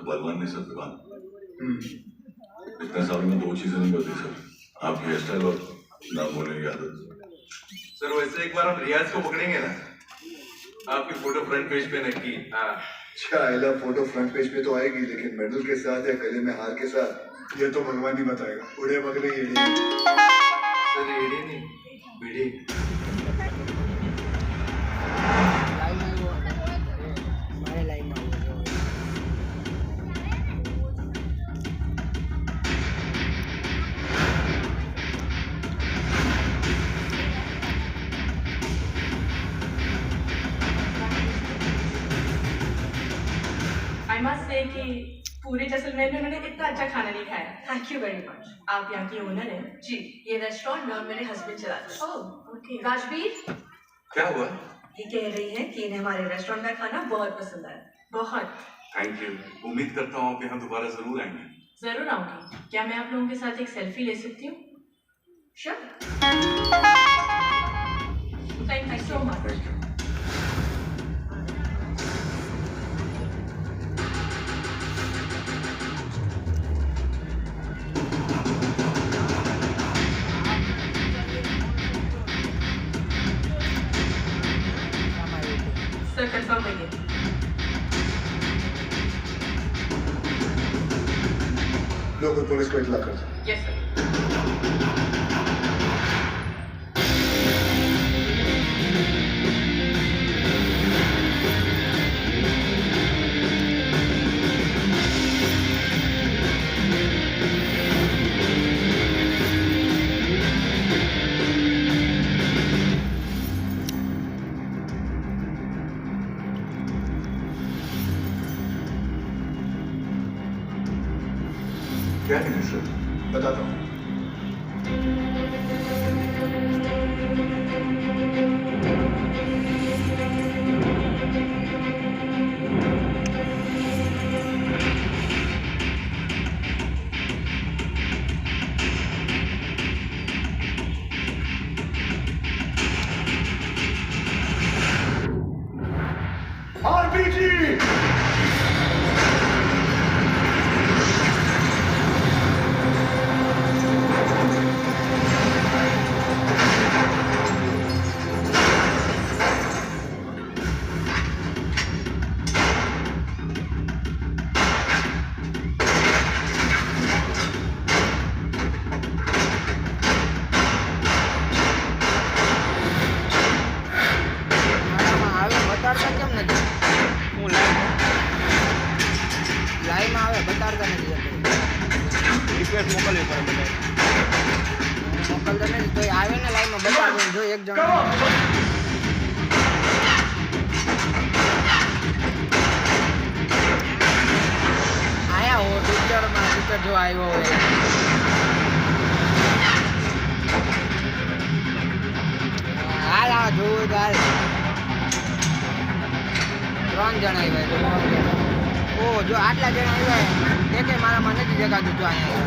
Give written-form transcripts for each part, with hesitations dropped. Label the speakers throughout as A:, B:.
A: भगवान ने सब दुकान इतने साल में 2 चीजें नहीं बदली सर, आपकी हेयर स्टाइल और ना बोलने की आदत।
B: सर वैसे एक बार हम रियाज को पकड़ेंगे ना, आपकी फोटो फ्रंट पेज पे नक्की।
C: अच्छा फोटो फ्रंट पेज पे तो आएगी, लेकिन मेडल के साथ या गले में हार के साथ ये तो भगवान ही बताएगा। उड़े पकड़े एड़ी
B: सर एड़ी नहीं बीड़ी।
D: I must say कि पूरे जैसलमेर में उन्होंने इतना अच्छा खाना नहीं खाया। Thank you very much. आप यहाँ की ओनर हैं? जी, ये रेस्टोरेंट ना मेरे हस्बैंड चलाते हैं। ओह, ओके। राजवीर,
B: क्या हुआ?
D: ये कह रही हैं कि इन्हें हमारे रेस्टोरेंट का खाना बहुत पसंद आया। बहुत।
B: Thank you. उम्मीद करता हूँ आप यहाँ दोबारा जरूर आएंगे।
D: जरूर आऊंगी। क्या मैं आप लोगों के साथ एक सेल्फी ले सकती हूँ? Sure. Thank you so much. Sir confirm करिए।
C: लोग पुलिस को इतला कर दो।
D: Yes sir.
C: क्या नहीं सर, बताता हूँ। आरपीजी
E: રિક્વેસ્ટ મોકલવી પડે મોકલતા નથી તો આવે ને લાઈનમાં બતાવે જો એક જણ આયા હો ટીચર જો આવ્યો હોય હાલ આ જોવું હાલ 3 જણ આવ્યા ઓ જો આટલા જણા આવ્યા એકે મારામાં નથી દેખાતું જો અહીંયા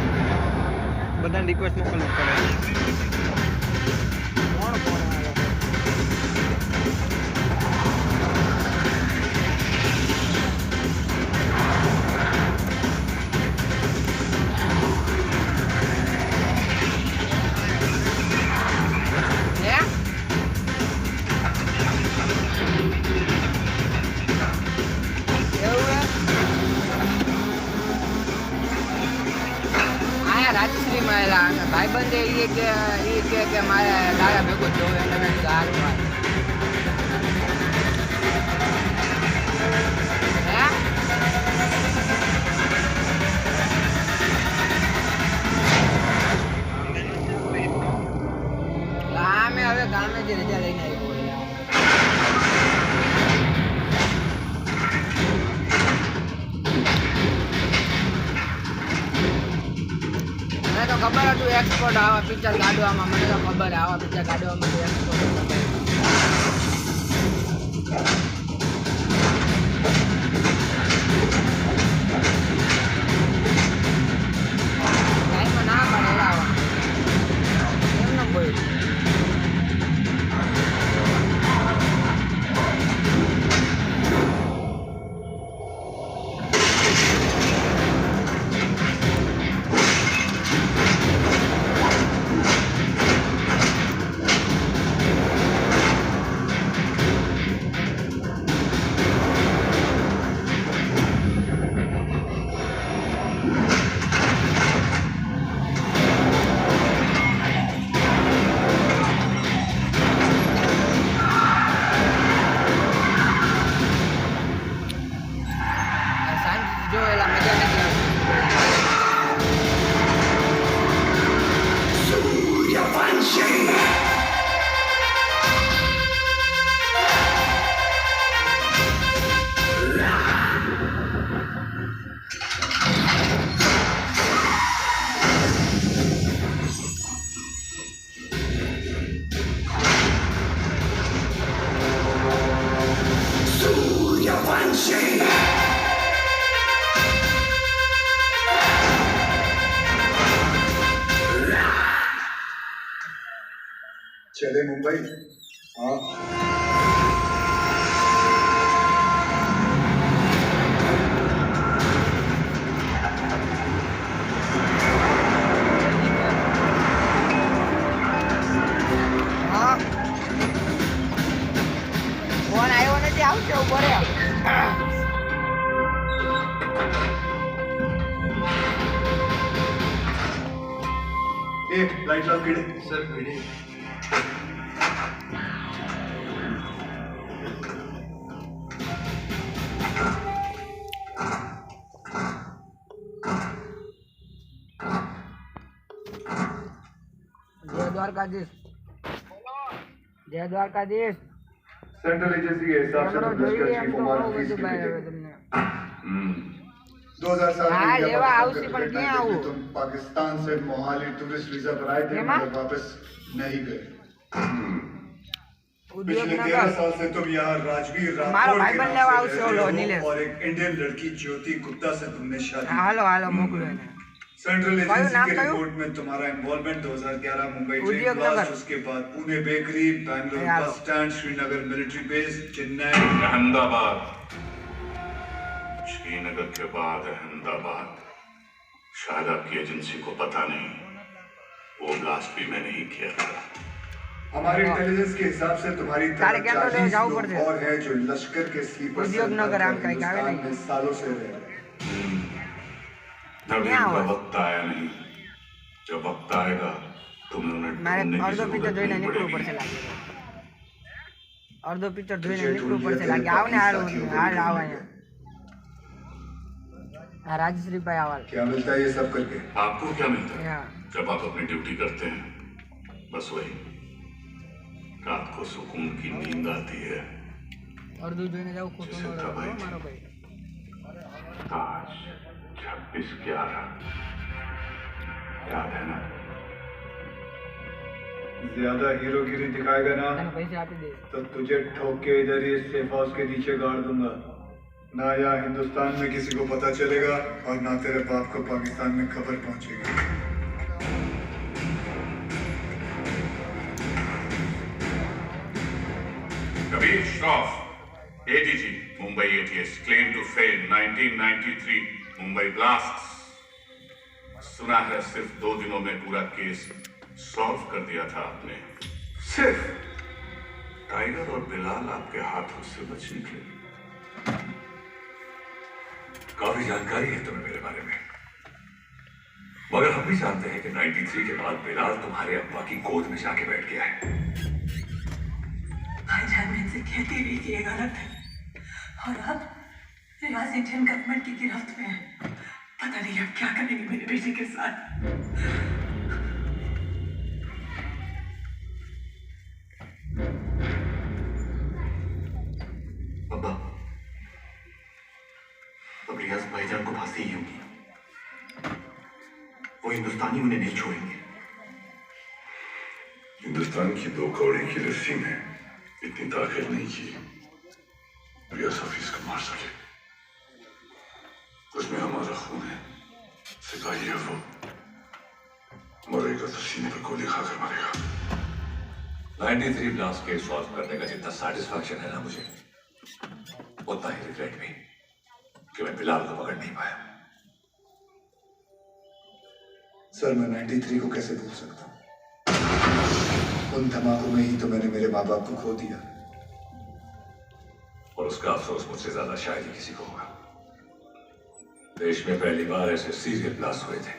E: બધાને રિક્વેસ્ટ મોકલવી પડે કોણ કોણ રાજશ્રી માં ભાઈબંધે એ કે મારે તારા ભેગો જોવે એટલે મેં સારું ગામે હવે ગામેથી રજા લઈને આવ્યો મને તો ખબર હતું એક્સપોર્ટ આવા પિક્ચર કાઢવામાં મને તો ખબર આવા પિક્ચર કાઢવામાં એક્સપોર્ટ ટાઈમમાં ના પડે આવા એમને બોલ્યું
C: चले मुंबई? हाँ
E: ફોન આવ્યો નથી, આવશે ઉભો રે.
C: ए लाइट लाओ कीड़े.
B: सर भिड़े
E: જય દ્વારકાધીશ. જય દ્વારકાધીશ.
C: सेंट्रल एजेंसी के हिसाब से
E: कैमरा
C: तो लश्कर
E: જોઈએ એમ
C: चीफ
E: તો
C: उमर
E: બહુ
C: हफीज
E: બધું
C: की
E: બહાર
C: बेटे
E: આવે તમને.
C: 2007
E: हाँ,
C: में
E: लेवा
C: जब
E: हाउसी पर क्या
C: जब
E: हुआ?
C: तुम पाकिस्तान से मोहाली टूरिस्ट वीजा पर आए थे
E: केमा?
C: मगर वापस नहीं गए.
E: ઉદ્યોગ
C: पिछले
E: નગર
C: 13 साल से तुम यहाँ राजवीर
E: मारो
C: राठौड़
E: भाई
C: के
E: बन
C: नाम
E: लेवा
C: से
E: आवश्य
C: रहते
E: होलो,
C: हो
E: नीलेश.
C: और एक इंडियन लड़की ज्योति गुप्ता से तुमने शादी की.
E: હાલો હાલો મોકલો એને.
C: सेंट्रल
E: कયું
C: एजेंसी
E: नाम
C: के
E: कયું?
C: रिपोर्ट में तुम्हारा इन्वॉल्वमेंट 2011 मुंबई ट्रेन
E: उद्योग
C: ब्लास्ट,
E: नगर.
C: उसके बाद पुणे बेकरी, बैंगलोर
E: यार.
C: Bus stand, Srinagar military base, Chennai.
A: Ahmedabad, Srinagar के बाद अहमदाबाद. शायद आपकी एजेंसी को पता नहीं, वो ब्लास्ट भी मैंने ही किया था.
C: हमारे इंटेलिजेंस के हिसाब से तुम्हारी
E: तारे
C: तरह
E: कैमरा ले
C: 40
E: जाओ
C: लोग
E: पड़ते.
C: और हैं जो लश्कर के स्लीपर
E: उद्योग
C: सेल
E: नगर
C: बनकर
E: आम कहीं का आवे
C: हिंदुस्तान
E: नहीं.
C: में सालों से रह रहे हैं.
A: अभी
E: क्या
A: उनका
E: हुआ?
A: वक्त आया नहीं. जब वक्त आएगा तुम उन्हें
E: મારે
A: ढूंढने की
E: અડધો પિક્ચર
A: जरूरत
E: જોઈને
A: नहीं
E: નીકળવું
A: पड़ेगी.
E: પડશે લાગે. અડધો પિક્ચર જોઈને
C: तुझे
E: નીકળવું
C: ढूंढ
E: પડશે
C: लिया
E: લાગે.
C: तेरे
E: આવ ને હાલ
C: साथियों को
E: હાલ આવ
C: ढूंढ
E: અહીંયા. આ રાજશ્રી ભાઈ આવાલ.
C: क्या मिलता है ये सब करके?
A: आपको क्या मिलता है
E: યા.
A: जब आप अपनी ड्यूटी करते हैं? बस वही, रात को सुकून की नींद आती है.
E: અડધું જોઈને જાવ ખોટું ન
A: જિસકા
E: રહો
A: ભાઈ.
E: મારો ભાઈ.
A: आज 26/11 याद है ना?
C: ज्यादा हीरोगिरी दिखाएगा ना
E: તને પૈસા આપી દઈશ.
C: तो तुझे ठोक के इधर ही सेफ हाउस के नीचे गाड़ दूंगा. ना यहाँ हिंदुस्तान में किसी को पता चलेगा और ना तेरे बाप को पाकिस्तान में खबर पहुंचेगी.
A: Kabir Shroff, ADG Mumbai ATS, claim to fame 1993 Mumbai blast. सुना है सिर्फ 2 दिनों में पूरा केस सॉल्व कर दिया था आपने. सिर्फ टाइगर और बिलाल आपके हाथों से बच निकले. काफी जानकारी है तुम्हें मेरे बारे में, मगर हम भी जानते हैं कि 93 के बाद बिलाल तुम्हारे अब्बा की गोद में जाके बैठ गया है.
F: भाईजान ने इनसे कहती रही कि ये गलत है और अब रियाज इंडियन गवर्नमेंट की गिरफ्त में है. पता नहीं अब क्या करेंगे मेरे बेटे के साथ.
A: अब्बा, अब रियाज भाईजान को फांसी ही होगी. वो हिंदुस्तानी उन्हें नहीं छोड़ेंगे. हिंदुस्तान की 2 कौड़ी की रस्सी में इतनी ताकत नहीं की रियाज हफीज को मार सके. उसमें हमारा खून है. सिपाही है वो, मरेगा तो सीने पर गोली खाकर मरेगा. 93 ब्लास्ट केस सॉल्व करने का जितना सेटिस्फैक्शन है ना मुझे, उतना ही रिग्रेट भी कि मैं बिलाल को पकड़ नहीं पाया.
C: सर मैं 93 को कैसे भूल सकता हूँ? उन धमाकों में ही तो मैंने मेरे माँ बाप को खो दिया.
A: और उसका अफसोस मुझसे ज्यादा शायद ही किसी को होगा. देश में पहली बार ऐसे सीरियल ब्लास्ट हुए थे.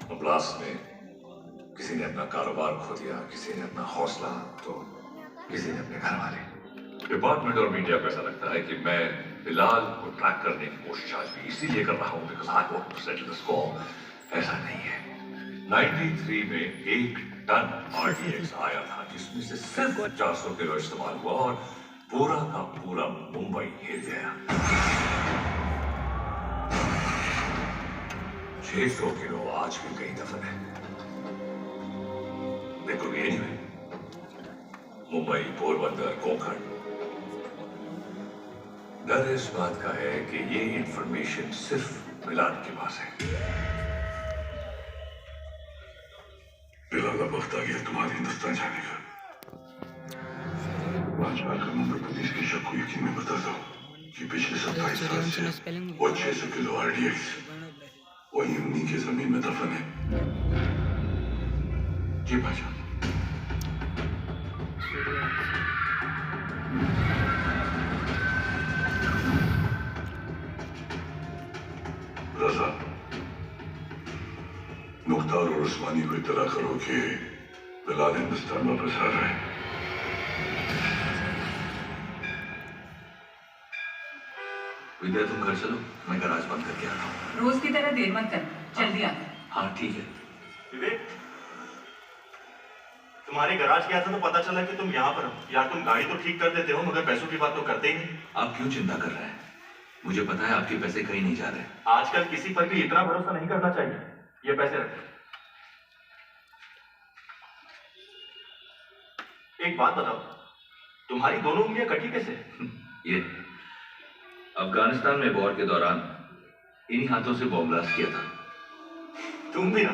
A: और ब्लास्ट में किसी ने अपना कारोबार खो दिया, किसी ने अपना हौसला, तो किसी ने अपने घर वाले. डिपार्टमेंट और मीडिया को ऐसा लगता है कि मैं बिलाल को ट्रैक करने की कोशिश आज भी इसीलिए कर रहा हूं because I want to settle the score. ऐसा नहीं है. 93 में 1 टन RDX आया था जिसमें से सिर्फ 400 किलो इस्तेमाल हुआ और पूरा का पूरा मुंबई हिल गया. 600 किलो आज भी कहीं दफन है. देखो एनीवे, मुंबई, पोरबंदर, कोंकण, डर इस बात का है कि ये इंफॉर्मेशन सिर्फ बिलाल के पास है. बिलाला वक्त आ गया तुम्हारे हिंदुस्तान जाने का। आज आकर मुंबई पुलिस के शक को यकीन में बता दो कि पिछले 27 साल से वो 600 किलो RDX वही उन्हीं की जमीन में दफन है। जी भाईजान। रजा, मुख्तार और उस्मानी को इत्तला करो कि बिलाल हिंदुस्तान वापस आ रहा है। विद्या तुम घर चलो, मैं गैराज बंद करके आ रहा हूँ।
F: रोज की तरह देर मत कर, जल्दी आ।
A: हाँ ठीक है।
G: विवेक, तुम्हारे गैराज गया था तो पता चला कि तुम यहाँ पर हो। यार तुम गाड़ी तो ठीक कर देते हो मगर पैसों की बात तो करते ही नहीं।
A: आप क्यों चिंता कर रहे हैं? मुझे पता है आपके पैसे कहीं नहीं जा रहे।
G: आजकल किसी पर भी इतना भरोसा नहीं करना चाहिए। ये पैसे रखो। एक बात बताओ, तुम्हारी दोनों उंगलियां कटी कैसे?
A: ये अफगानिस्तान में वॉर के दौरान इन्हीं हाथों से बॉम्ब ब्लास्ट किया था।
G: तुम भी ना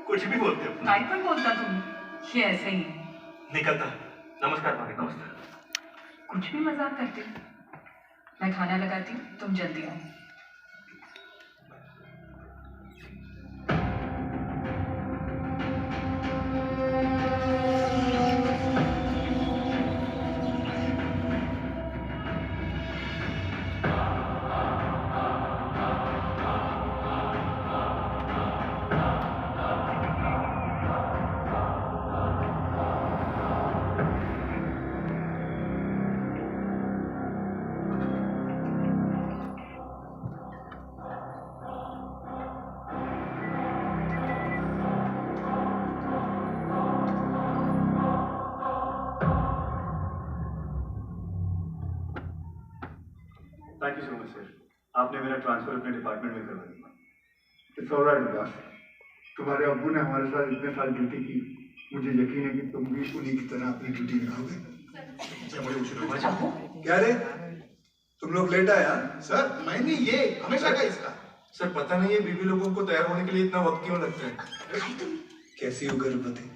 G: कुछ भी बोलते हो।
F: काय पर बोलता तुम? ये ऐसे ही
G: निकलता। नमस्कार भाभी।
A: नमस्कार।
F: कुछ भी मजाक करते हो। मैं खाना लगाती हूँ, तुम जल्दी आओ।
C: Thank you so much sir, आपने मेरा ट्रांसफर अपने डिपार्टमेंट में करवा दिया। इट्स ऑलराइट बॉस, तुम्हारे अब्बू ने हमारे साथ इतने साल ड्यूटी की, मुझे यकीन है कि तुम भी उन्हीं की तरह अपनी ड्यूटी निभाओगे। क्या रे, तुम लोग लेट आए?
B: सर मैंने ये हमेशा का इसका। सर पता नहीं है बीबी लोगों को तैयार होने के लिए इतना वक्त क्यों लगता है।
C: कैसी हो गर्भवती?